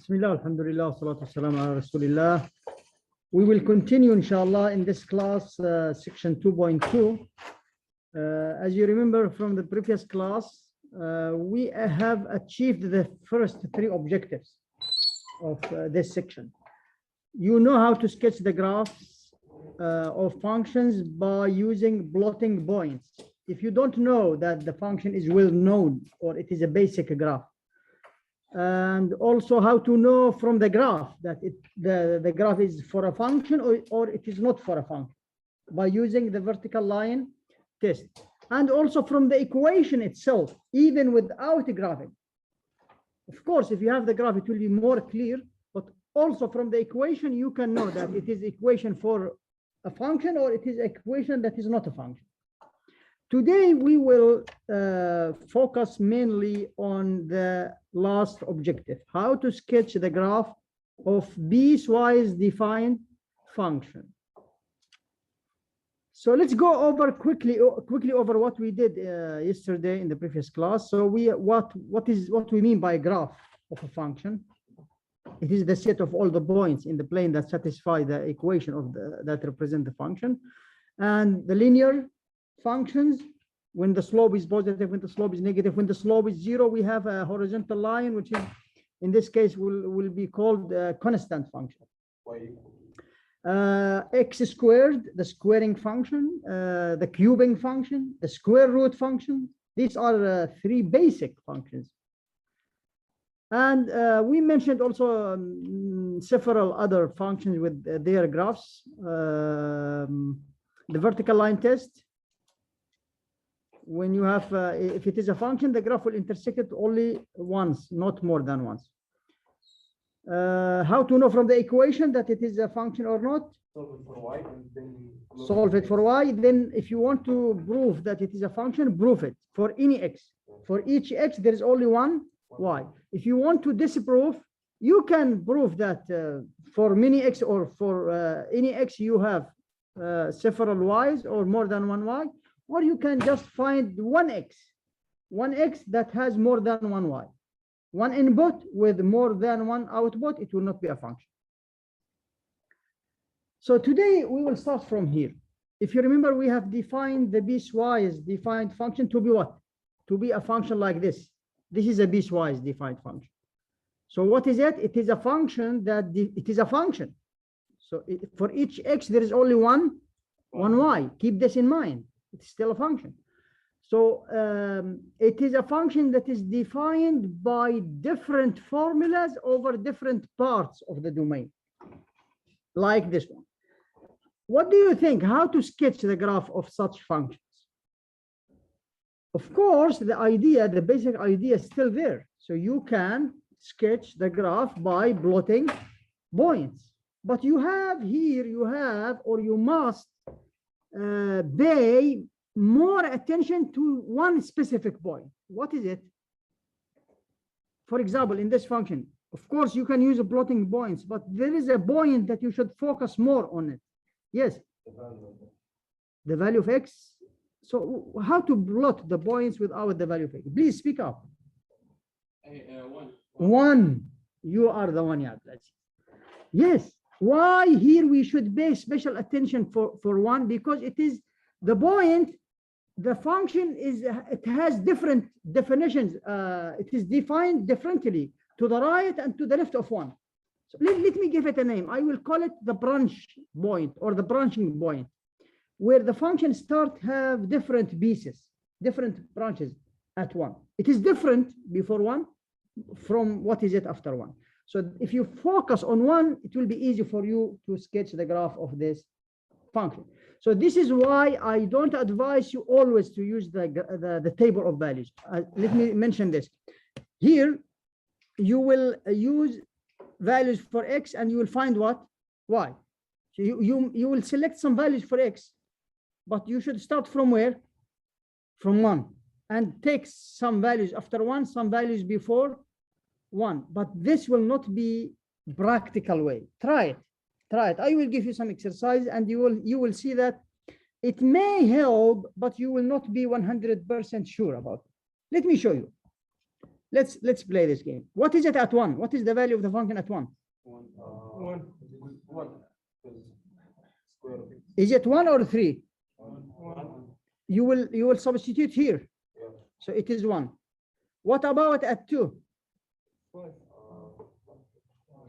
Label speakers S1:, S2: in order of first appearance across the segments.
S1: Bismillah, alhamdulillah, salatu wassalam ala rasulillah. We will continue, inshallah, in this class, section 2.2. As you remember from the previous class, we have achieved the first three objectives of this section. You know how to sketch the graphs of functions by using plotting points. If you don't know that the function is well known or it is a basic graph, and also how to know from the graph that the graph is for a function or it is not for a function by using the vertical line test, and also from the equation itself, even without a graphing. Of course, if you have the graph, it will be more clear, but also from the equation, you can know that it is equation for a function or it is equation that is not a function. Today, we will focus mainly on the last objective, how to sketch the graph of piecewise defined function. So let's go over quickly over what we did yesterday in the previous class. So what we mean by a graph of a function. It is the set of all the points in the plane that satisfy the equation of that represent the function, and the linear functions. When the slope is positive, when the slope is negative, when the slope is zero, we have a horizontal line, which is in this case will be called a constant function. X squared, the squaring function, the cubing function, the square root function. These are three basic functions. And we mentioned also several other functions with their graphs. The vertical line test. When you have, if it is a function, the graph will intersect it only once, not more than once. How to know from the equation that it is a function or not?
S2: Solve it for y and then
S1: solve it for y. Then if you want to prove that it is a function, prove it for any x. For each x, there is only one y. If you want to disprove, you can prove that for many x or for any x, you have several y's or more than one y. Or you can just find one x that has more than one y. One input with more than one output, it will not be a function. So today we will start from here. If you remember, we have defined the piecewise defined function to be what? To be a function like this. This is a piecewise defined function. So what is it? It is a function that it is a function. So for each x, there is only one y. Keep this in mind. It's still a function. So it is a function that is defined by different formulas over different parts of the domain, like this one. What do you think? How to sketch the graph of such functions? Of course, the basic idea is still there. So you can sketch the graph by plotting points. But you must pay more attention to one specific point. What is it? For example, in this function, of course, you can use plotting points, but there is a point that you should focus more on it. Yes, the value of x. So how to plot the points without the value of x? Please speak up. One. You are the one, yeah. Yes. Why here we should pay special attention for one? Because it is the point, the function it has different definitions. It is defined differently to the right and to the left of one. So let me give it a name. I will call it the branch point or the branching point, where the functions have different pieces, different branches at one. It is different before one from what is it after one. So if you focus on one, it will be easy for you to sketch the graph of this function. So this is why I don't advise you always to use the table of values. Let me mention this. Here, you will use values for x and you will find what? Y. So you will select some values for x, but you should start from where? From one, and take some values after one, some values before one. But this will not be practical way. Try it. I will give you some exercise and you will see that it may help, but you will not be 100% sure about it. Let me show you. Let's play this game. What is it at 1? What is the value of the function at 1?
S2: One. Square of it.
S1: Is it 1 or 3?
S2: One.
S1: You will substitute here.
S2: Yeah.
S1: So it is 1. What about at 2?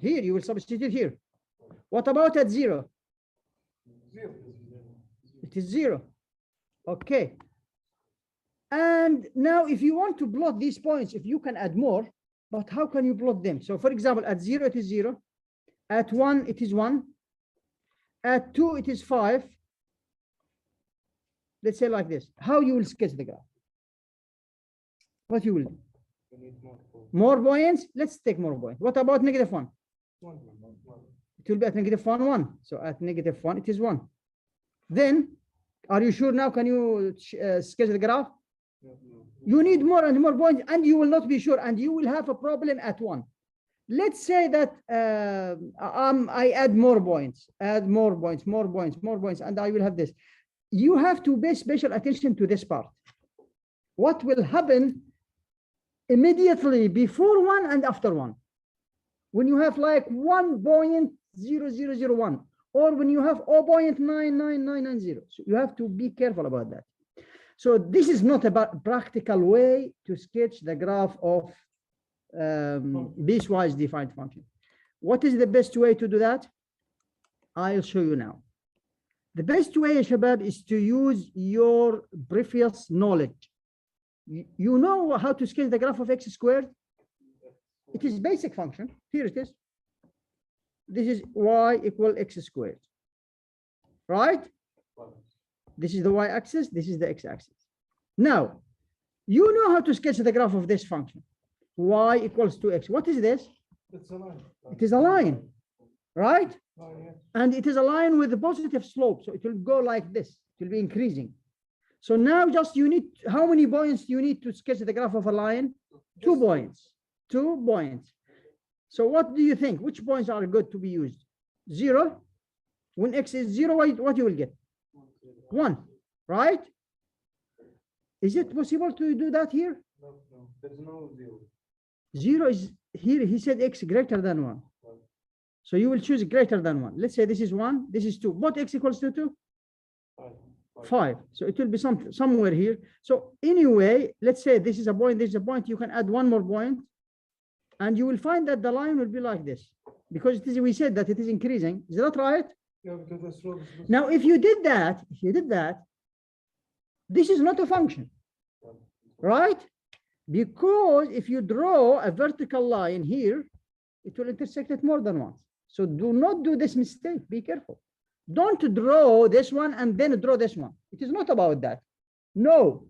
S1: Here, you will substitute here. What about at 0?
S2: Zero.
S1: It is 0. Okay. And now if you want to plot these points, if you can add more, but how can you plot them? So for example, at 0, it is 0. At 1, it is 1. At 2, it is 5. Let's say like this. How you will sketch the graph? What you will do?
S2: We need
S1: More points? Let's take more points. What about negative 1?
S2: one.
S1: It will be at negative 1, 1. So at negative 1, it is 1. Then, are you sure now? Can you sketch the graph? You need more and more points, and you will not be sure, and you will have a problem at 1. Let's say that I add more points, more points, and I will have this. You have to pay special attention to this part. What will happen immediately before 1 and after 1? When you have like 1.0001, or when you have 0.99990. So you have to be careful about that. So this is not a practical way to sketch the graph of piecewise defined function. What is the best way to do that? I'll show you now. The best way, Shabab, is to use your previous knowledge. You know how to sketch the graph of x squared? It is basic function. Here it is. This is y equal x squared, right? This is the y-axis, this is the x-axis. Now, you know how to sketch the graph of this function. Y equals 2x. What is this?
S2: It's a line.
S1: It is a line, right?
S2: Yeah.
S1: And it is a line with a positive slope. So it will go like this. It will be increasing. So now just you need, how many points do you need to sketch the graph of a line? 2 points. 2 points. So what do you think? Which points are good to be used? 0. When x is 0, what you will get? 1, right? Is it possible to do that here?
S2: No, there's no zero.
S1: 0 is here. He said x greater than 1. So you will choose greater than 1. Let's say this is 1, this is 2. What x equals to 2? 5. So it will be somewhere here. So anyway, let's say this is a point, this is a point. You can add 1 more point, and you will find that the line will be like this, because it is, we said that it is increasing. Is that right?
S2: Yeah, because the slope is
S1: Now, if you did that, this is not a function, right? Because if you draw a vertical line here, it will intersect it more than once. So do not do this mistake. Be careful. Don't draw this one and then draw this one. It is not about that. No.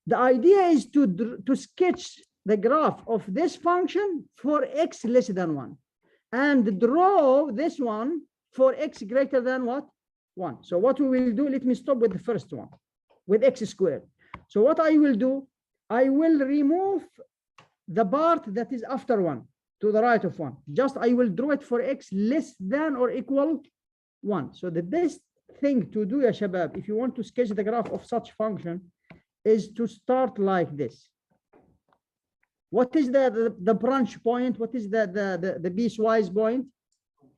S1: The idea is to sketch the graph of this function for x less than 1 and draw this one for x greater than what? 1. So what we will do, let me stop with the first one, with x squared. So what I will do, I will remove the part that is after 1 to the right of 1. Just I will draw it for x less than or equal 1. So the best thing to do, ya Shabab, if you want to sketch the graph of such function, is to start like this. What is the branch point? What is the piecewise point?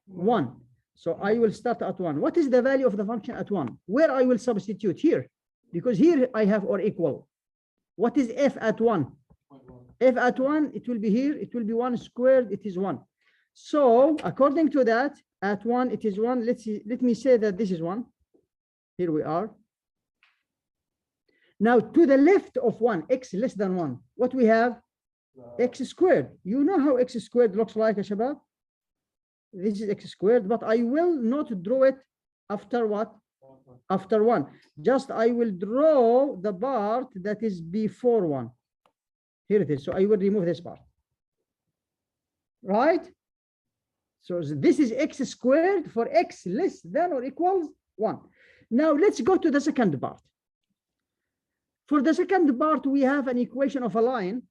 S1: 1. So I will start at 1. What is the value of the function at 1? Where I will substitute here, because here I have or equal. What is f at 1? F at 1, it will be here. It will be 1 squared. It is 1. So according to that, at 1, it is 1. Let's see. Let me say that this is 1. Here we are. Now to the left of 1, x less than 1, what we have? X squared. You know how x squared looks like, Shabab? This is x squared, but I will not draw it after what? After 1. Just I will draw the part that is before 1. Here it is. So I will remove this part. Right? So this is x squared for x less than or equals 1. Now let's go to the second part. For the second part, we have an equation of a line.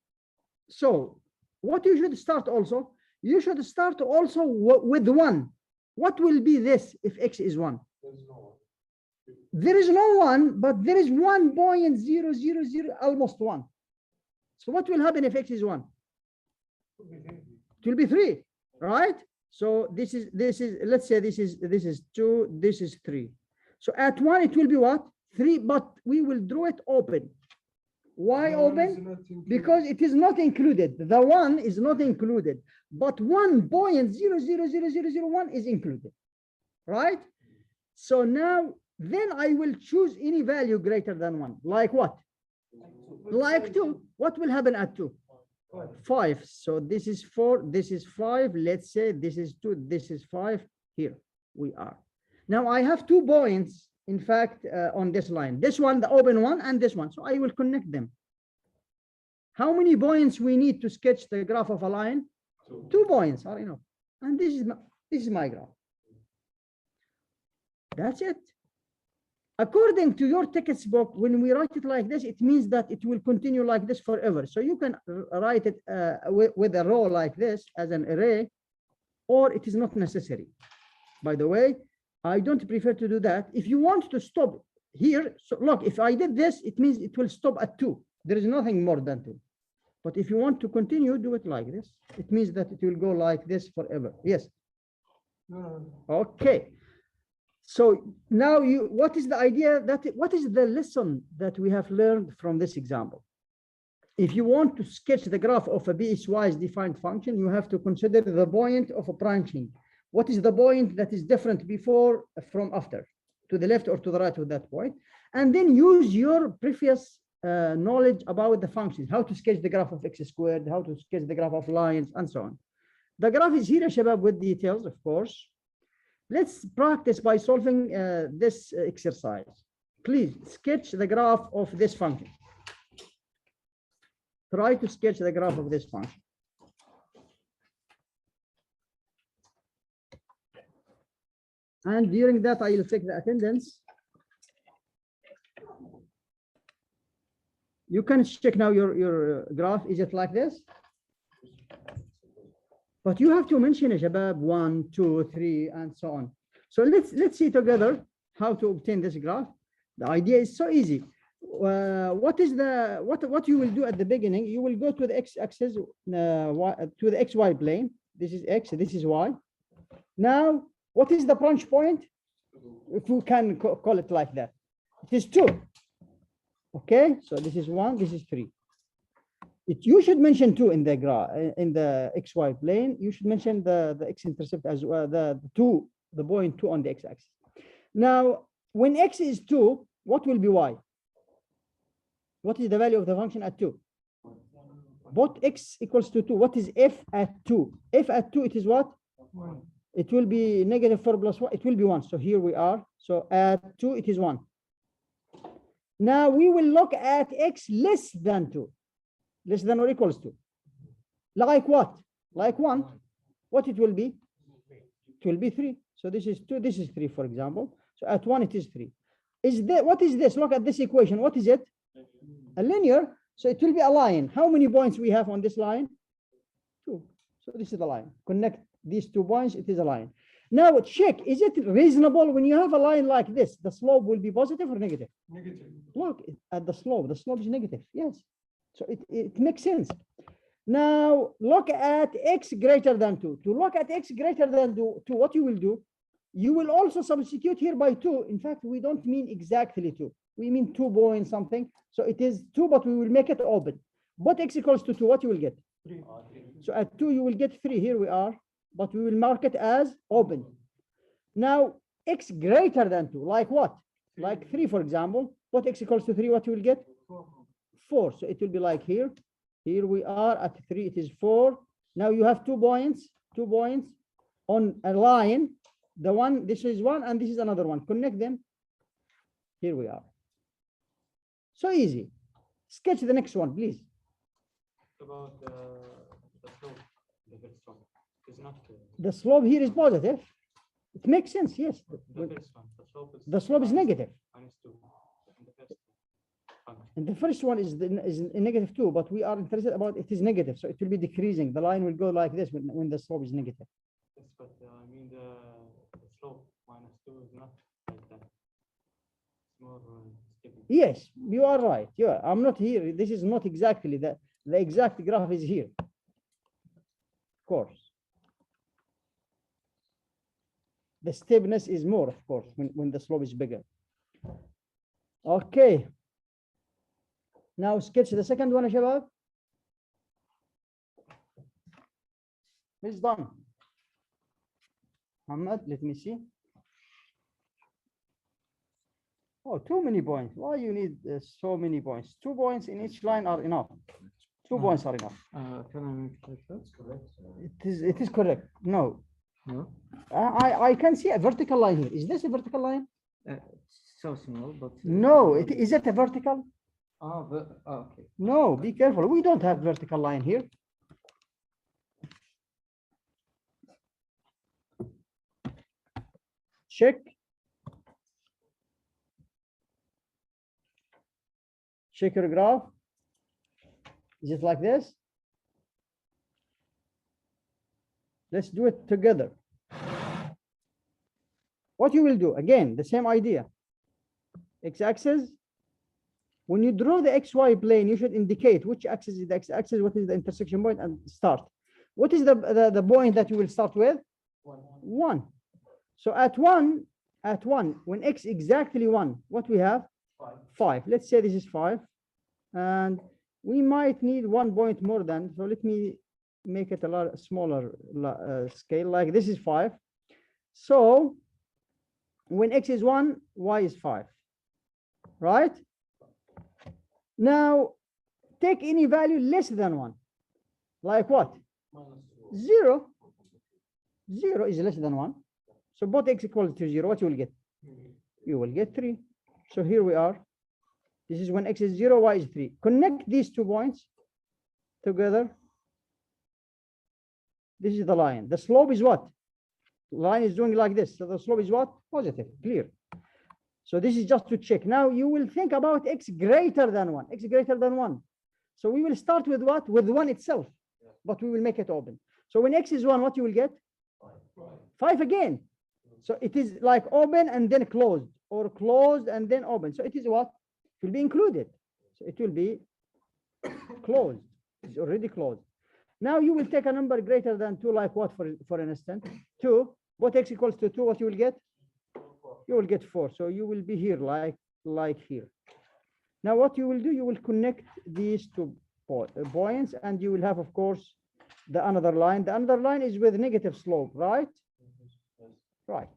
S1: So what you should start also, you should start also with 1. What will be this if x is 1? There is no 1, but there is 1.000, almost 1. So what will happen if x is 1? It will be 3, right? So this is let's say this is 2, this is 3. So at 1 it will be what? 3, but we will draw it open. Why open? Because it is not included. The 1 is not included, but 1.000001 is included, right? So now then I will choose any value greater than 1. Like what? Like 2. What will happen at 2? 5. So this is 4, this is 5. Let's say this is 2, this is 5. Here we are. Now I have 2 points, in fact, on this line. This one, the open one, and this one. So I will connect them. How many points we need to sketch the graph of a line? 2 points are enough. And this is my graph. That's it. According to your textbook, when we write it like this, it means that it will continue like this forever. So you can write it with a row like this as an array, or it is not necessary. By the way, I don't prefer to do that. If you want to stop here, so look, if I did this, it means it will stop at 2. There is nothing more than 2. But if you want to continue, do it like this. It means that it will go like this forever. Yes. Okay. So now what is the idea what is the lesson that we have learned from this example? If you want to sketch the graph of a piecewise defined function, you have to consider the point of a branching. What is the point that is different before from after, to the left or to the right of that point? And then use your previous knowledge about the functions, how to sketch the graph of x squared, how to sketch the graph of lines, and so on. The graph is here, Shabab, with details, of course. Let's practice by solving this exercise. Please sketch the graph of this function. Try to sketch the graph of this function. And during that, I will take the attendance. You can check now your graph. Is it like this? But you have to mention it, Shabab, 1, 2, 3, and so on. So let's see together how to obtain this graph. The idea is so easy. What you will do at the beginning? You will go to the x-axis, to the xy plane. This is x, this is y. Now, what is the branch point? If we can call it like that, it is 2. Okay, so this is 1, this is 3. You should mention 2 in the graph, in the xy plane. You should mention the x-intercept as well, the point 2 on the x-axis. Now, when x is 2, what will be y? What is the value of the function at 2? Both x equals to 2. What is f at 2? F at 2, it is what?
S2: 1.
S1: It will be negative 4 plus 1. It will be 1. So here we are. So at 2, it is 1. Now we will look at x less than 2. Less than or equals to. Like what? Like 1. What it will be? It will be 3. So this is 2, this is 3, for example. So at 1, it is 3. What is this? Look at this equation. What is it? A linear. So it will be a line. How many points we have on this line? 2. So this is the line. Connect these 2 points, it is a line. Now check, is it reasonable when you have a line like this? The slope will be positive or negative?
S2: Negative.
S1: Look at the slope is negative. Yes. So it makes sense. Now look at x greater than 2. To look at x greater than 2, what you will do? You will also substitute here by 2. In fact, we don't mean exactly 2. We mean 2 point something. So it is 2, but we will make it open. But x equals to 2, what you will get?
S2: 3.
S1: So at 2, you will get 3. Here we are. But we will mark it as open. Now, x greater than 2, like what? Like 3, for example. What x equals to 3, what you will get? 4. So it will be like here. Here we are at 3, it is 4. Now you have 2 points on a line. The one, this is 1, and this is another one. Connect them. Here we are. So easy. Sketch the next one, please.
S3: About the slope, the first one. Is not
S1: The slope here is positive. It makes sense, yes.
S3: the first one.
S1: The slope is negative.
S3: -2.
S1: And the first one is negative 2, but we are interested about it is negative. So it will be decreasing. The line will go like this when the slope is negative.
S3: Yes, but I mean the slope -2 is not like that. It's more steady.
S1: Yes, you are right. Yeah, I'm not here. This is not exactly the exact graph is here. course. The steepness is more, of course, when the slope is bigger. Okay. Now sketch the second one, Shabab. It's done. Muhammad, let me see. Oh, too many points. Why you need so many points? 2 points in each line are enough. 2 points are enough.
S3: Can I make it like that?
S1: It is correct. No.
S3: No.
S1: I can see a vertical line here. Is this a vertical line?
S3: So small, but
S1: No. Is it a vertical?
S3: okay.
S1: No, be careful. We don't have vertical line here. Check. Check your graph. Is it like this? Let's do it together. What you will do, again, the same idea. X-axis. When you draw the XY plane, you should indicate which axis is the X-axis, what is the intersection point, and start. What is the point that you will start with? 1. So at 1, when X exactly 1, what we have? 5. Let's say this is 5. And we might need 1 point more than, so let me make it a lot smaller scale, like this is 5. So when X is 1, Y is 5, right? Now take any value less than 1, like what? 0. 0 is less than 1. So both X equals to 0, what you will get? You will get 3. So here we are. This is when X is 0, Y is 3. Connect these 2 points together. This is the line. The slope is what? The line is doing like this. So the slope is what? Positive, clear. So this is just to check. Now you will think about X greater than 1. X greater than 1. So we will start with what? With 1 itself, but we will make it open. So when X is 1, what you will get? 5 again. So it is like open and then closed, or closed and then open. So it is what? It will be included. So it will be closed. It's already closed. Now you will take a number greater than 2, like what, for an instant? 2. What X equals to 2, what you will get? You will get 4. So you will be here, like here. Now what you will do, you will connect these 2 points, and you will have, of course, the another line. The another line is with negative slope, right? Right.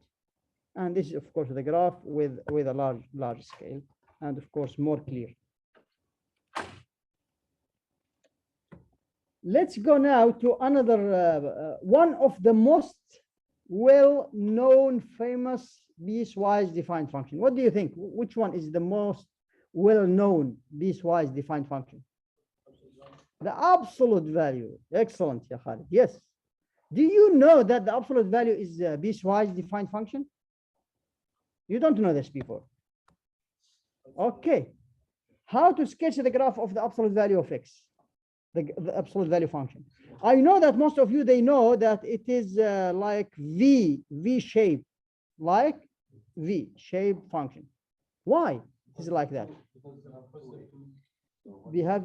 S1: And this is, of course, the graph with a large scale, and of course more clear. Let's go now to another one of the most well-known, famous piecewise defined function. What do you think? Which one is the most well-known piecewise defined function? The absolute value. Excellent, Ya Khalid. Yes. Do you know that the absolute value is a piecewise defined function? You don't know this before. Okay. How to sketch the graph of the absolute value of X? The absolute value function. I know that most of you, they know that it is like V shape, like V shape function. Why is it like that? We have.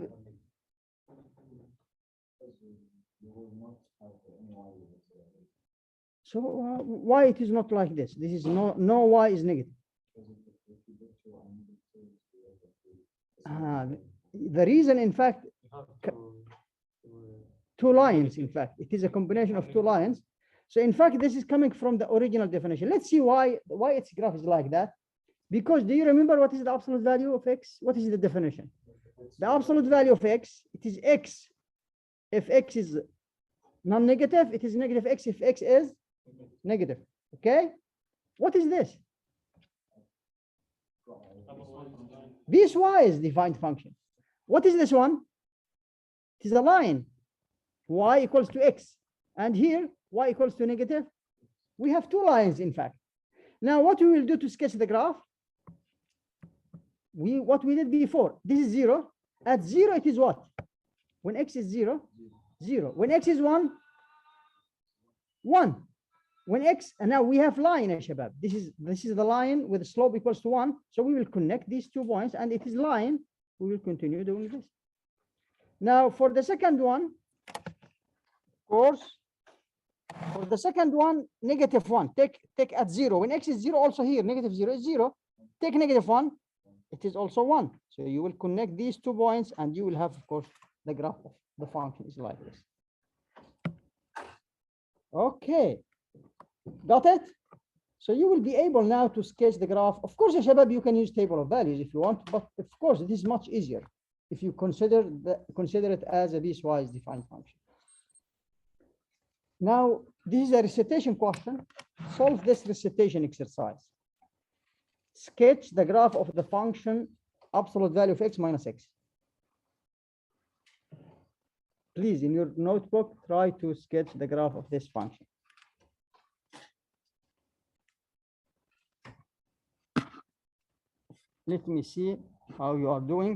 S1: So why it is not like this? This is no Y is negative. The reason, in fact, 2 lines, in fact, it is a combination of 2 lines. So in fact, this is coming from the original definition. Let's see why its graph is like that. Because do you remember what is the absolute value of X? What is the definition? The absolute value of X, it is X. If X is non-negative, it is negative X if X is negative. Okay? What is this? Piecewise defined function. What is this one? It is a line. Y equals to X. And here, Y equals to negative. We have 2 lines, in fact. Now, what we will do to sketch the graph? What we did before. This is 0. At 0, it is what? When X is 0, 0. When X is 1, 1. When X, and now we have line, Shabab. This is the line with the slope equals to 1. So we will connect these 2 points, and it is line. We will continue doing this. Now, for the second one, of course, For the second one, -1. Take at 0. When x is 0, also here, -0 is 0. Take -1, it is also 1. So you will connect these 2 points and you will have, of course, the graph of the function is like this. Okay, got it? So you will be able now to sketch the graph. Of course, Shabab, you can use table of values if you want, but of course, it is much easier if you consider it as a piecewise defined function. Now, this is a recitation question. Solve this recitation exercise. Sketch the graph of the function absolute value of x minus x. Please, in your notebook, try to sketch the graph of this function. Let me see how you are doing.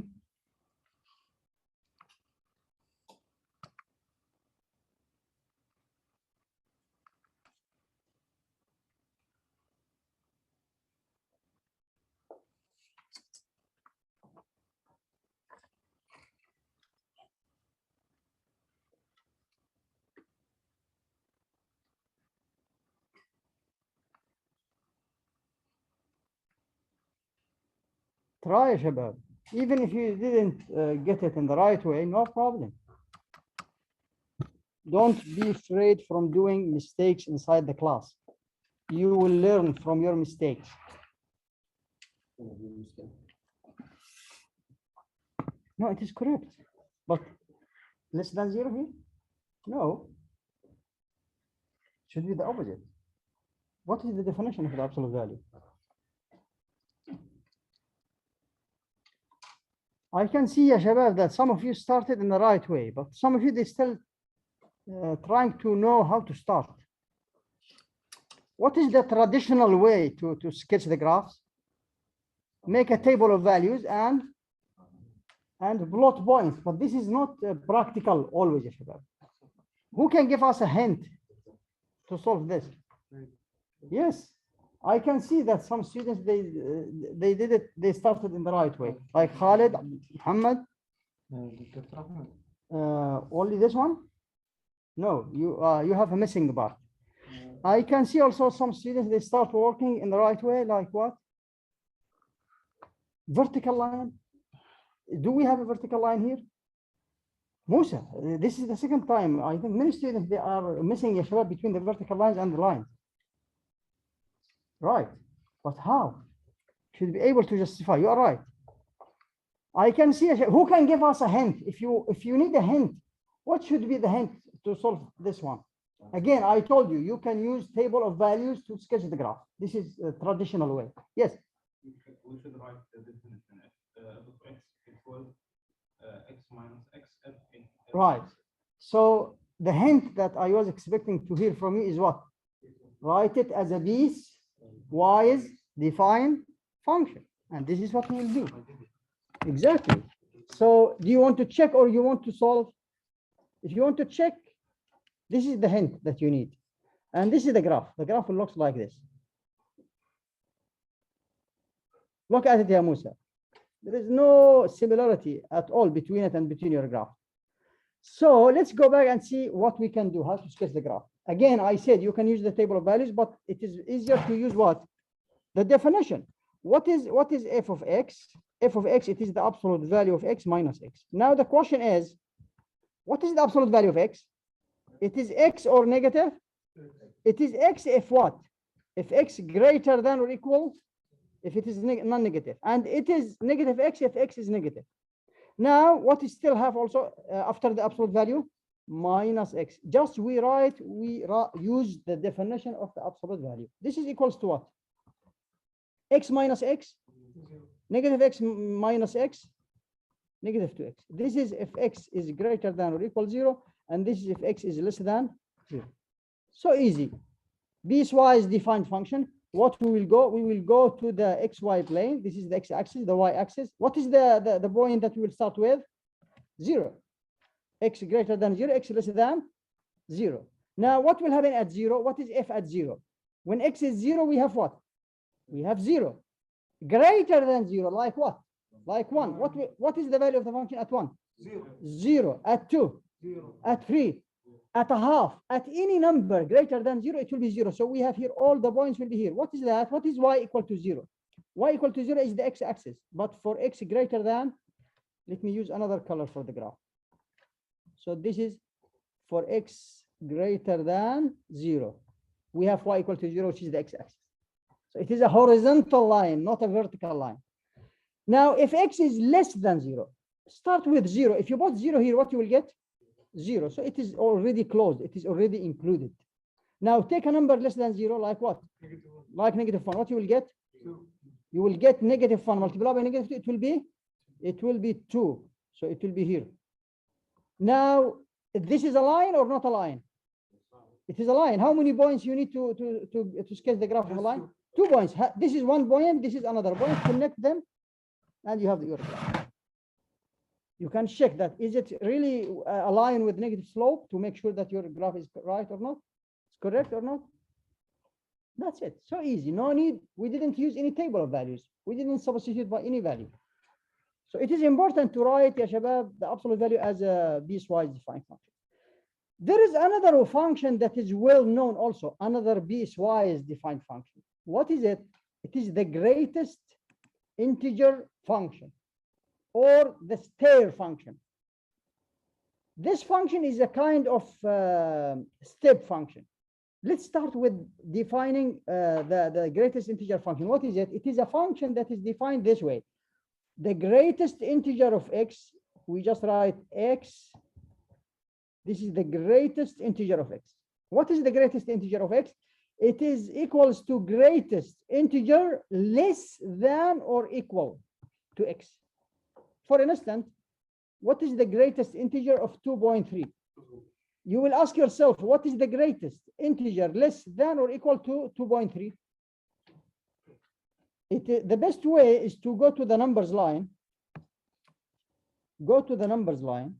S1: Try, Shabab. Even if you didn't get it in the right way, no problem. Don't be afraid from doing mistakes inside the class. You will learn from your mistakes. No, it is correct. But less than 0 here? No. Should be the opposite. What is the definition of the absolute value? I can see, ya Shabab, that some of you started in the right way, but some of you, they still trying to know how to start. What is the traditional way to sketch the graphs? Make a table of values and plot points, but this is not practical always, ya Shabab. Who can give us a hint to solve this? Yes. I can see that some students, they did it, they started in the right way. Like Khalid, Muhammad. Only this one? No, you have a missing part. I can see also some students, they start working in the right way, like what? Vertical line. Do we have a vertical line here? Musa, this is the second time. I think many students, they are missing a shabab between the vertical lines and the lines. Right, but how? Should be able to justify. You are right. I can see who can give us a hint. If you need a hint, what should be the hint to solve this one? Again, I told you, you can use table of values to sketch the graph. This is a traditional way. Yes.
S4: We should write the definition of x equals x minus x.
S1: Right. So the hint that I was expecting to hear from you is what? Write it as a piecewise defined function, and this is what we will do. Exactly. So do you want to check or you want to solve? If you want to check, this is the hint that you need, and this is the graph. The graph looks like this. Look at it, ya Musa. There is no similarity at all between it and between your graph. So let's go back and see what we can do, how to sketch the graph. Again, I said you can use the table of values, but it is easier to use what? The definition. What is f of x? F of x, it is the absolute value of x minus x. Now the question is, what is the absolute value of x? It is x or negative? It is x if what? If x greater than or equal, if it is non-negative. And it is negative x if x is negative. Now, what is still have also after the absolute value? Minus x. Just we use the definition of the absolute value. This is equals to what? X minus x, negative x minus x, negative 2x. This is if x is greater than or equal 0, and this is if x is less than 0. So easy. Piecewise defined function. What we will go to the xy plane. This is the x-axis, the y-axis. What is the point that we will start with? 0. X greater than 0, x less than 0. Now, what will happen at 0? What is f at 0? When x is 0, we have what? We have 0. Greater than 0, like what? Like 1. What is the value of the function at 1?
S2: 0.
S1: 0. At 2?
S2: 0.
S1: At 3? at a half, at any number greater than 0, it will be 0. So we have here all the points will be here. What is that? What is y equal to 0? Y equal to 0 is the x-axis, but for x greater than, let me use another color for the graph. So this is for x greater than 0. We have y equal to 0, which is the x-axis. So it is a horizontal line, not a vertical line. Now, if x is less than 0, start with 0. If you put 0 here, what you will get? 0. So it is already closed. It is already included. Now, take a number less than 0, like what? Like -1. What you will get?
S2: 2.
S1: You will get -1 multiplied by -2. It will be 2. So it will be here. Now, this is a line or not a line? It is a line. How many points you need to sketch the graph of a line? 2 points. This is 1 point. This is another point. Connect them, and you have your graph. You can check that. Is it really a line with negative slope to make sure that your graph is right or not? It's correct or not? That's it. So easy. No need. We didn't use any table of values. We didn't substitute by any value. So it is important to write, ya shabab, the absolute value as a piecewise defined function. There is another function that is well known also, another piecewise defined function. What is it? It is the greatest integer function, or the stair function. This function is a kind of step function. Let's start with defining the greatest integer function. What is it? It is a function that is defined this way. The greatest integer of x, we just write x. This is the greatest integer of x. What is the greatest integer of x? It is equals to greatest integer less than or equal to x. For instance, what is the greatest integer of 2.3? You will ask yourself, what is the greatest integer less than or equal to 2.3? The best way is to go to the numbers line. Go to the numbers line.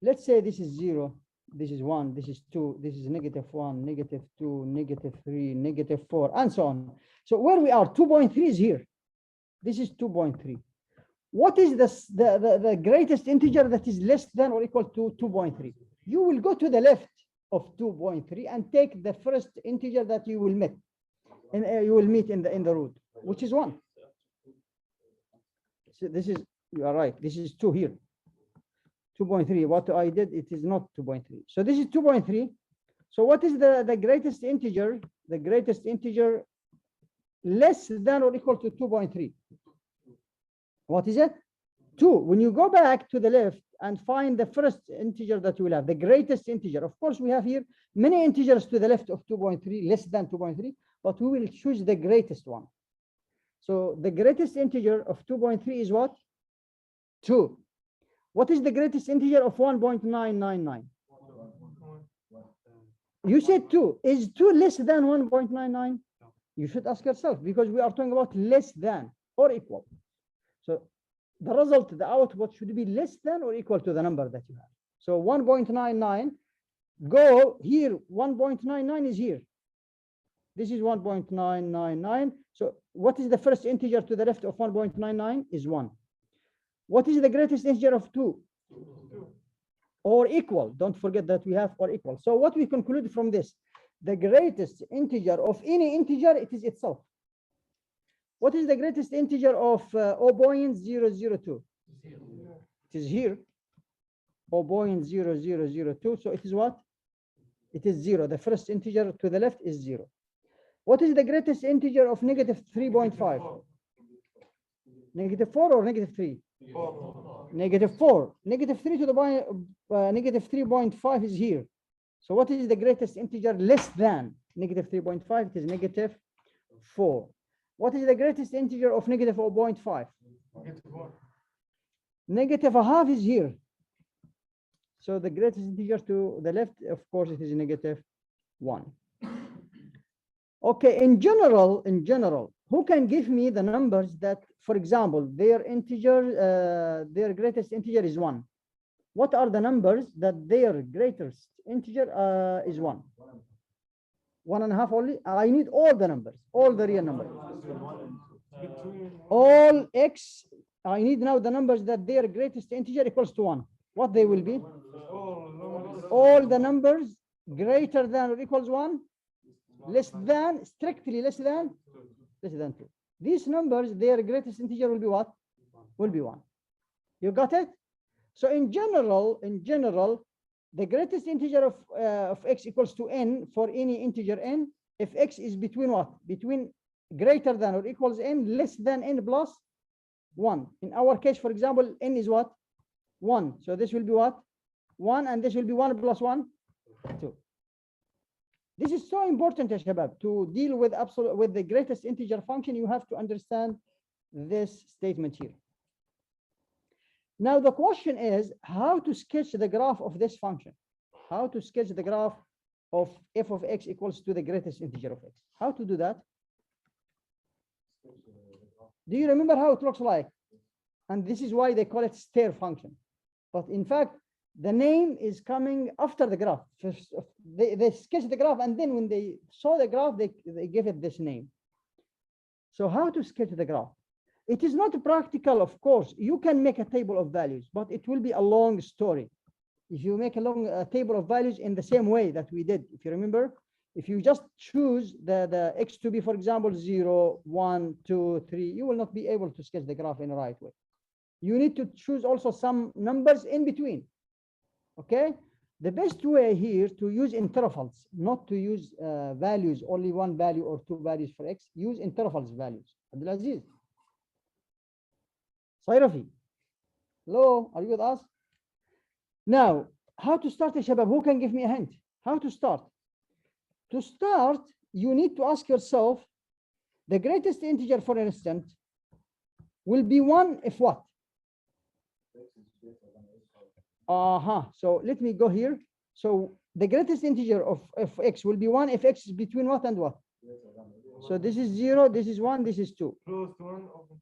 S1: Let's say this is 0, this is 1, this is 2, this is -1, -2, -3, -4, and so on. So where we are, 2.3 is here. This is 2.3. What is the greatest integer that is less than or equal to 2.3? You will go to the left of 2.3 and take the first integer that you will meet, and you will meet in the root, which is 1. So this is, you are right. This is 2 here. 2.3. What I did, it is not 2.3. So this is 2.3. So what is the greatest integer? The greatest integer less than or equal to 2.3. What is it? 2. When you go back to the left and find the first integer that you will have, the greatest integer. Of course, we have here many integers to the left of 2.3, less than 2.3, but we will choose the greatest one. So the greatest integer of 2.3 is what? 2. What is the greatest integer of 1.999? You said 2. Is 2 less than 1.99? You should ask yourself, because we are talking about less than or equal. So the result, the output should be less than or equal to the number that you have. So 1.99, go here, 1.99 is here. This is 1.999. So what is the first integer to the left of 1.99 is 1. What is the greatest integer of 2? 2. Or equal. Don't forget that we have or equal. So what we conclude from this, the greatest integer of any integer, it is itself. What is the greatest integer of 0.0002? It is here, 0.0002. So it is what? It is 0. The first integer to the left is 0. What is the greatest integer of -3.5? -4 or -3?
S2: 4.
S1: -4. -3 to the -3.5 is here. So what is the greatest integer less than -3.5? It is -4. What is the greatest integer of -0.5? -1/2 is here. So the greatest integer to the left, of course, it is -1. Okay, in general, who can give me the numbers that, for example, their integer, their greatest integer is 1? What are the numbers that their greatest integer is 1? 1.5 only? I need all the numbers, all the real numbers. All x, I need now the numbers that their greatest integer equals to 1. What they will be? all the numbers greater than or equals 1, less than, strictly less than 2. These numbers, their greatest integer will be what? Will be 1. You got it? So in general, the greatest integer of x equals to n for any integer n, if x is between what? Between greater than or equals n, less than n plus 1. In our case, for example, n is what? 1. So this will be what? 1, and this will be 1 plus 1, 2. This is so important, ya shabab, to deal with the greatest integer function. You have to understand this statement here. Now the question is how to sketch the graph of this function. How to sketch the graph of f of x equals to the greatest integer of x. How to do that? Do you remember how it looks like? And this is why they call it stair function. But in fact, the name is coming after the graph. First, they sketch the graph, and then when they saw the graph, they give it this name. So how to sketch the graph? It is not practical, of course. You can make a table of values, but it will be a long story. If you make a table of values in the same way that we did, if you remember, if you just choose the x to be, for example, 0, 1, 2, 3, you will not be able to sketch the graph in the right way. You need to choose also some numbers in between. Okay? The best way here to use intervals, not to use values, only one value or two values for x, use intervals values. Abdulaziz. Sayrafi. Hello, are you with us? Now, how to start, Shabab? Who can give me a hint? How to start? To start, you need to ask yourself, the greatest integer, for instance, will be 1 if what? So let me go here. So the greatest integer of x will be 1 if x is between what and what? So this is 0, this is 1, this is 2.
S2: Close to 1, open.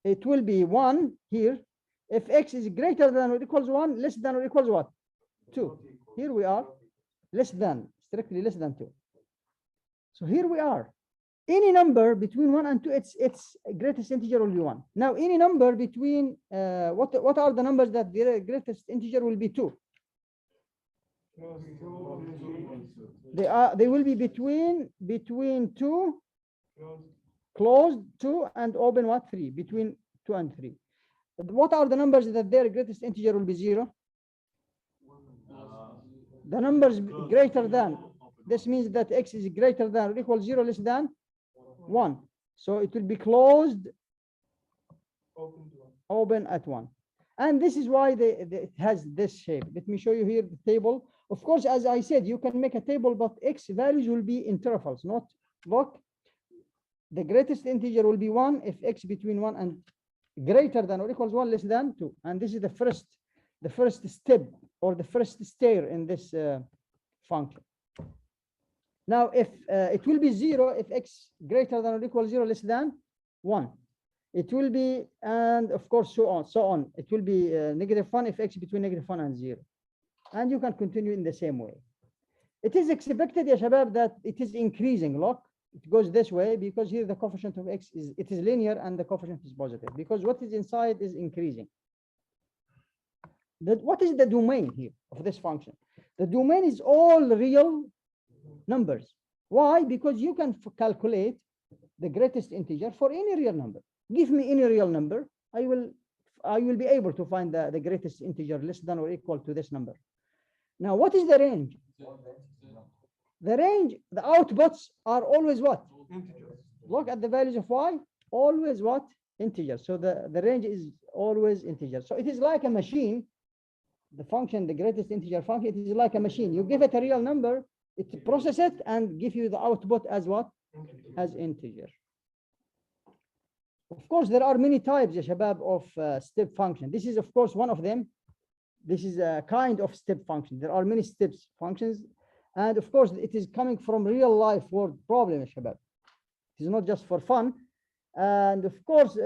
S1: It will be 1 here if x is greater than or equals 1, less than or equals what? 2. Here we are, less than, strictly less than 2. So here we are. Any number between 1 and 2, its greatest integer will be 1. Now, any number between, what are the numbers that the greatest integer will be 2? They will be between 2, closed 2, and open what? 3, between 2 and 3. What are the numbers that their greatest integer will be 0? The numbers greater than. This means that x is greater than or equal 0, less than 1. So it will be closed, open at 1. And this is why it has this shape. Let me show you here the table. Of course, as I said, you can make a table, but x values will be intervals, not look. The greatest integer will be 1 if x between 1 and greater than or equals 1, less than 2. And this is the first step or the first stair in this function. Now, if it will be 0 if x greater than or equals 0, less than 1. It will be, and of course, so on. It will be -1 if x between -1 and 0. And you can continue in the same way. It is expected, ya shabab, that it is increasing. Look, it goes this way because here the coefficient of x is linear and the coefficient is positive because what is inside is increasing. What is the domain here of this function? The domain is all real numbers. Why? Because you can calculate the greatest integer for any real number. Give me any real number, I will be able to find the greatest integer less than or equal to this number. Now, what is the range? The range, the outputs are always what?
S2: Integers.
S1: Look at the values of y, always what? Integer. So the range is always integer. So it is like a machine. The function, the greatest integer function, it is like a machine. You give it a real number, it processes it and give you the output as what? As integer. Of course, there are many types, ya shabab, of step function. This is, of course, one of them. This is a kind of step function. There are many steps functions. And of course, it is coming from real life world problem, ya shabab. It is not just for fun. And of course,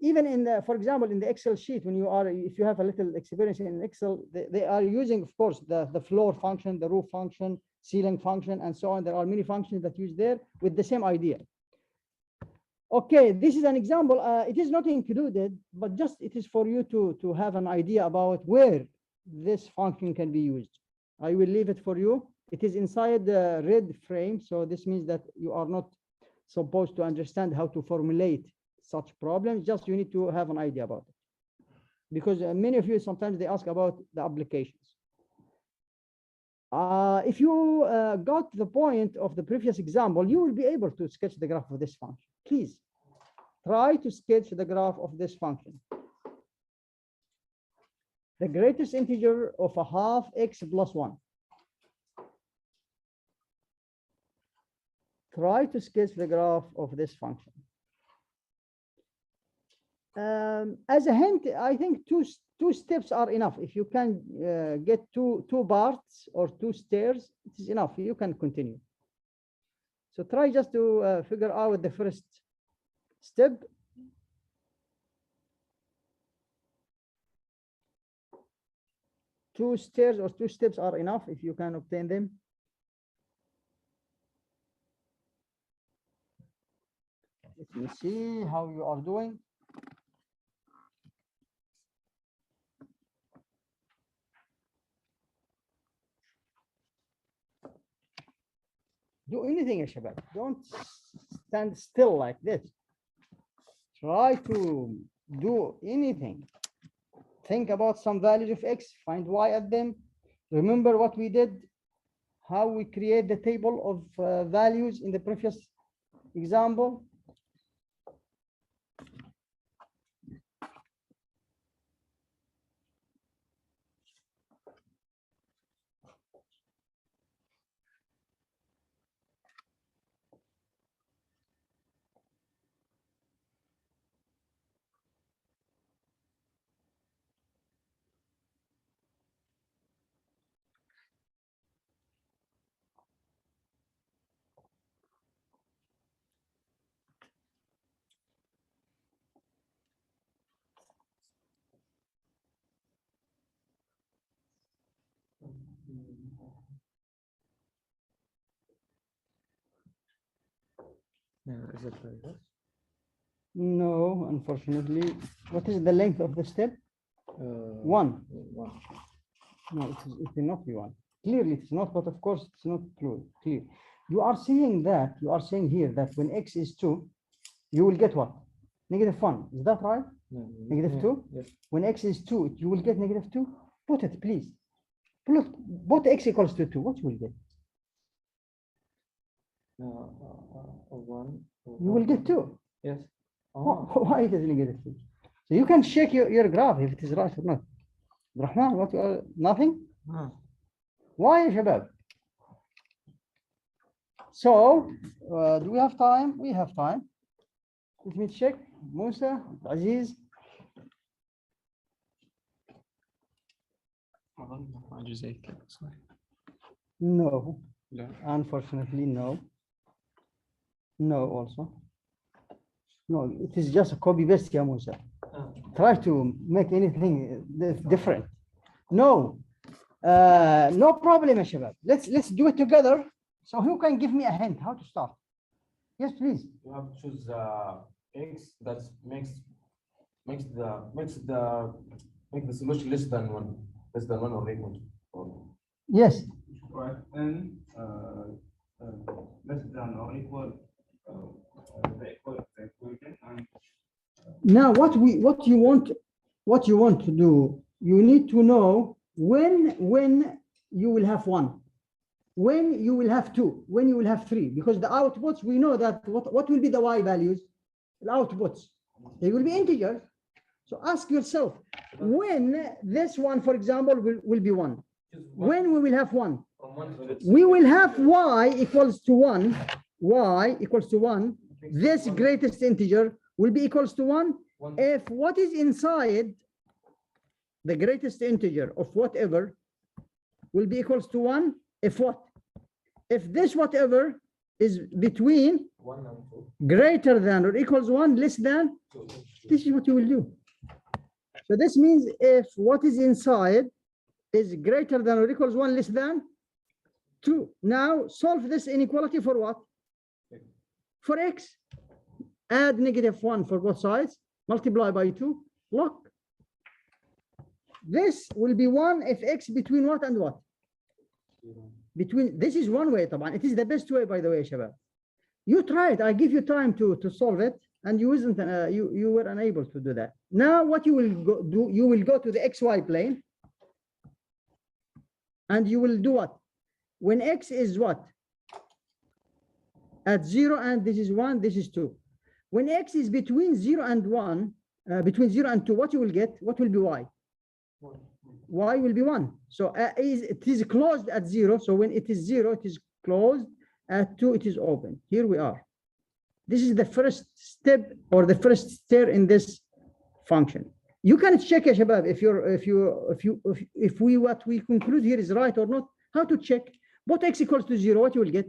S1: even in the, for example, in the Excel sheet, when you are, if you have a little experience in Excel, they are using, of course, the floor function, the roof function, ceiling function, and so on. There are many functions that use there with the same idea. Okay, this is an example. It is not included, but just it is for you to have an idea about where this function can be used. I will leave it for you. It is inside the red frame, so this means that you are not supposed to understand how to formulate such problems, just you need to have an idea about it. Because many of you, sometimes they ask about the applications. If you got the point of the previous example, you will be able to sketch the graph of this function. Please try to sketch the graph of this function. The greatest integer of a half x plus 1. Try to sketch the graph of this function. As a hint, I think two steps are enough. If you can get two parts or 2 stairs, it is enough. You can continue. So try just to figure out the first step. Two stairs or 2 steps are enough if you can obtain them. Let me see how you are doing. Do anything, ya shabab. Don't stand still like this. Try to do anything. Think about some values of x, find y at them. Remember what we did, how we create the table of values in the previous example.
S2: Is it like this?
S1: No, unfortunately. What is the length of the step? 1.
S2: 1.
S1: No, it will not be 1. Clearly, it's not, but of course, it's not clear. You are saying here that when x is 2, you will get what? -1. Is that right?
S2: No,
S1: -2?
S2: Yes.
S1: When x is 2, you will get -2? Put it, please. Put x equals to 2. What you will get?
S2: No, 1.
S1: You will get 2.
S2: Yes.
S1: Why it is -2? So you can check your graph if it is right or not. Rahman, what you are, nothing? Why, Shabab? So, do we have time? We have time. Let me check. Musa, Aziz. No. Unfortunately, no. No, also. No, it is just a copy paste, ya Musa. Try to make anything different. No. No problem, ya Shabab. Let's do it together. So who can give me a hint how to start? Yes, please.
S5: You have to choose x that makes the solution less than 1 or equal to 4.
S1: Yes.
S4: Right, and less than or equal the equation, and
S1: Now, what you want to do, you need to know when you will have 1, when you will have 2, when you will have 3, because the outputs, we know that what will be the y values, the outputs, they will be integers. So ask yourself, when this one, for example, will be 1, when we will have 1, we will have y equals to 1, y equals to 1, this greatest integer will be equals to 1 if what is inside the greatest integer of whatever will be equals to 1 if what? If this whatever is between
S5: 1 and 2.
S1: greater than or equals 1 less than, this is what you will do. So this means if what is inside is greater than or equals 1 less than 2. Now solve this inequality for what? For x. Add -1 for both sides, multiply by 2, look. This will be 1 if x between what and what? between, this is one way, طبعا. It is the best way, by the way, Shabab. You try it. I give you time to solve it, and you wasn't you were unable to do that. Now, what you will do? You will go to the XY plane, and you will do what? When X is what? At 0, and this is 1, this is 2. When X is between 0 and 1, between 0 and 2, what you will get? What will be Y? Y will be 1. So it is closed at 0. So when it is 0, it is closed. At 2, it is open. Here we are. This is the first step or the first stair in this function. You can check, ya Shabab, if what we conclude here is right or not. How to check? Both X equals to 0, what you will get?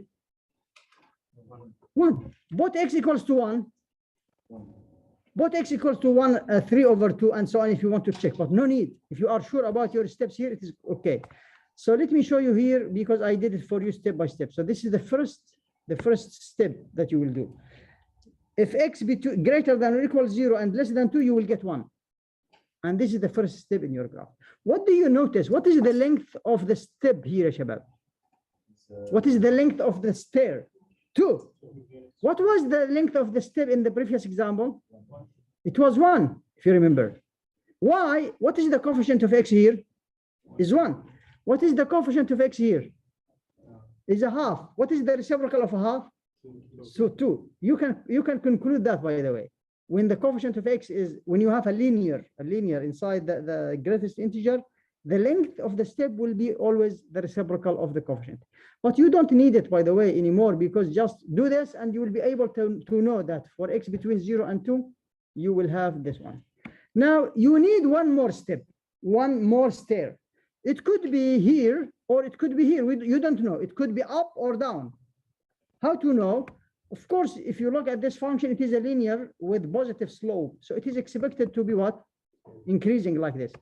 S1: 1. Both X equals to 1. Both X equals to 1, 3 over 2, and so on, if you want to check, but no need. If you are sure about your steps here, it is okay. So let me show you here, because I did it for you step by step. So this is the first step that you will do. If X be greater than or equal 0 and less than 2, you will get 1. And this is the first step in your graph. What do you notice? What is the length of the step here, Shabab? What is the length of the stair? 2. What was the length of the step in the previous example? It was 1, if you remember. Why? What is the coefficient of X here? Is 1. What is the coefficient of X here? Is a half. What is the reciprocal of a half? So 2. You can conclude that, by the way. When the coefficient of X is, when you have a linear inside the greatest integer, the length of the step will be always the reciprocal of the coefficient. But you don't need it, by the way, anymore, because just do this and you will be able to know that for X between 0 and 2, you will have this one. Now, you need one more step, one more stair. It could be here, or it could be here. You don't know. It could be up or down. How to know? Of course, if you look at this function, it is a linear with positive slope. So it is expected to be what? Increasing like this.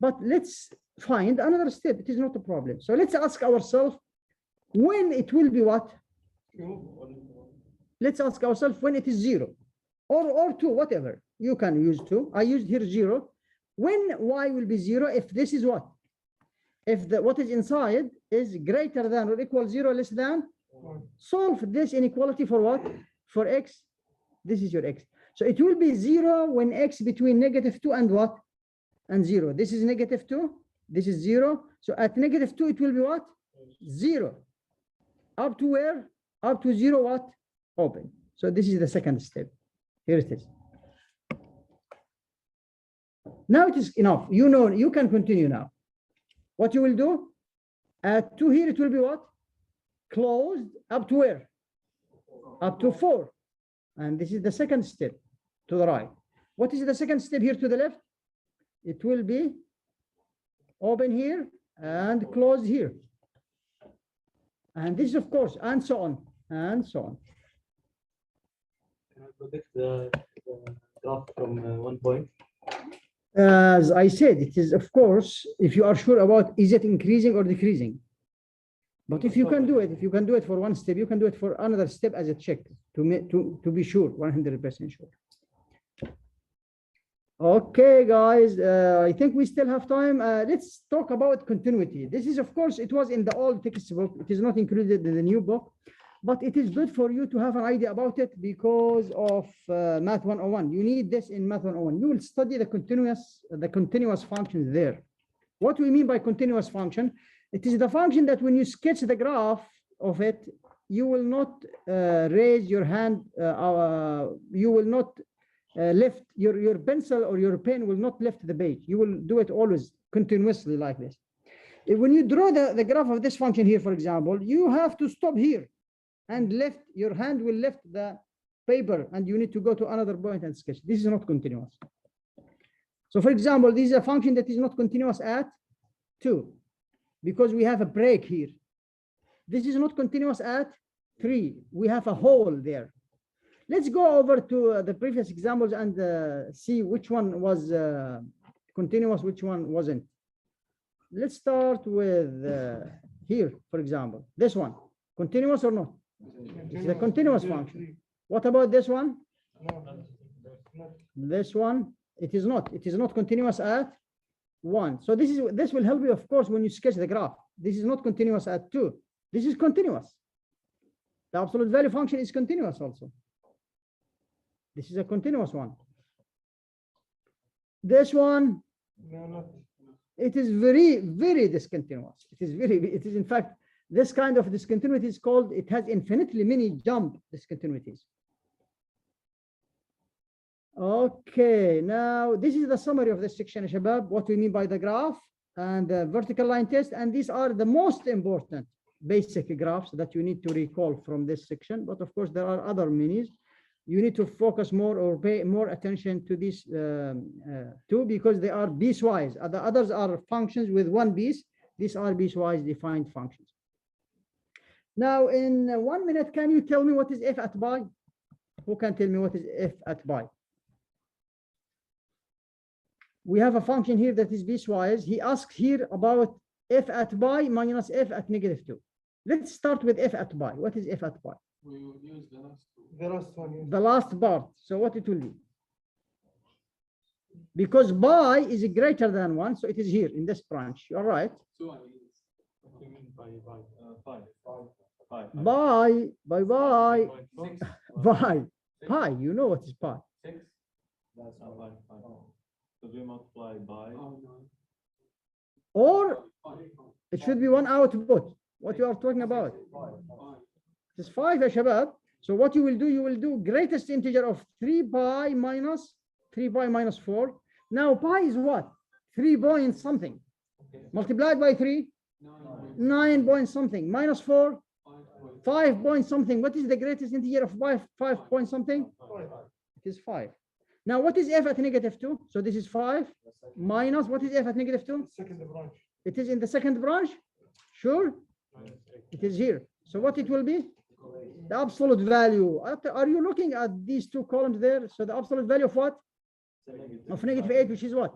S1: But let's find another step. It is not a problem. So let's ask ourselves when it will be what? Let's ask ourselves when it is 0 or 2, whatever. You can use 2. I used here 0. When Y will be 0, if this is what? If what is inside is greater than or equal 0, less than? Solve this inequality for what? For X. This is your X. So it will be 0 when X between -2 and what? And 0. This is -2. This is 0. So at -2, it will be what? 0. Up to where? Up to 0 what? Open. So this is the second step. Here it is. Now it is enough. You know, you can continue now. What you will do? At 2 here, it will be what? Closed up to where? Up to 4. And this is the second step to the right. What is the second step here to the left? It will be open here and closed here. And this, of course, and so on, and so on.
S3: Can I predict the graph from one point?
S1: As I said, it is, of course, if you are sure about is it increasing or decreasing. But if you can do it, for one step, you can do it for another step as a check to be sure, 100% sure. Okay, guys, I think we still have time. Let's talk about continuity. This is, of course, it was in the old textbook. It is not included in the new book, but it is good for you to have an idea about it because of Math 101. You need this in Math 101. You will study the continuous functions there. What do we mean by continuous function? It is the function that when you sketch the graph of it, you will not raise your hand, you will not lift your pencil or your pen will not lift the page. You will do it always continuously like this. When you draw the graph of this function here, for example, you have to stop here and lift, your hand will lift the paper and you need to go to another point and sketch. This is not continuous. So for example, this is a function that is not continuous at 2 because we have a break here. This is not continuous at 3. We have a hole there. Let's go over to the previous examples and see which one was continuous, which one wasn't. Let's start with here, for example. This one, continuous or not? It's a continuous function. What about this one? This one, it is not. It is not continuous at 1. So this will help you, of course, when you sketch the graph. This is not continuous at 2. This is continuous. The absolute value function is continuous also. This is a continuous one. This one, it is very, very discontinuous. It is in fact, this kind of discontinuity is called, it has infinitely many jump discontinuities. Okay, now this is the summary of this section, Shabab, what we mean by the graph and the vertical line test. And these are the most important basic graphs that you need to recall from this section. But of course, there are other minis. You need to focus more or pay more attention to these two, because they are piecewise. The others are functions with one piece. These are piecewise defined functions. Now, in 1 minute, can you tell me what is f at pi? Who can tell me what is f at pi? We have a function here that is piecewise. He asks here about f at pi minus f at -2. Let's start with f at pi. What is f at pi?
S3: We would use the last two.
S2: The last one. Yes.
S1: The last part. So what it will be? Because pi is greater than 1, so it is here in this branch. You're right.
S3: So I mean, what do you mean by pi?
S1: Pi. You know what is pi.
S3: 6? That's not pi. So we multiply by.
S1: Or it should be one output. What you are talking about? It is 5, ya shabab. So what you will do greatest integer of 3 pi minus 4. Now pi is what? 3 point something. Multiplied by 3, 9 point something. Minus 4, 5 point something. What is the greatest integer of 5 point something? It is 5. Now what is f at -2? So this is 5 minus, what is f at -2?
S2: Second branch.
S1: It is in the second branch? Sure? It is here. So what it will be? The absolute value. Are you looking at these two columns there? So the absolute value of what? Of -8, which is what?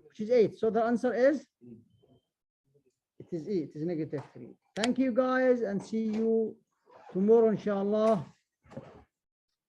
S1: Which is 8. So the answer is? It is E. It is -3. Thank you guys, and see you tomorrow, inshallah.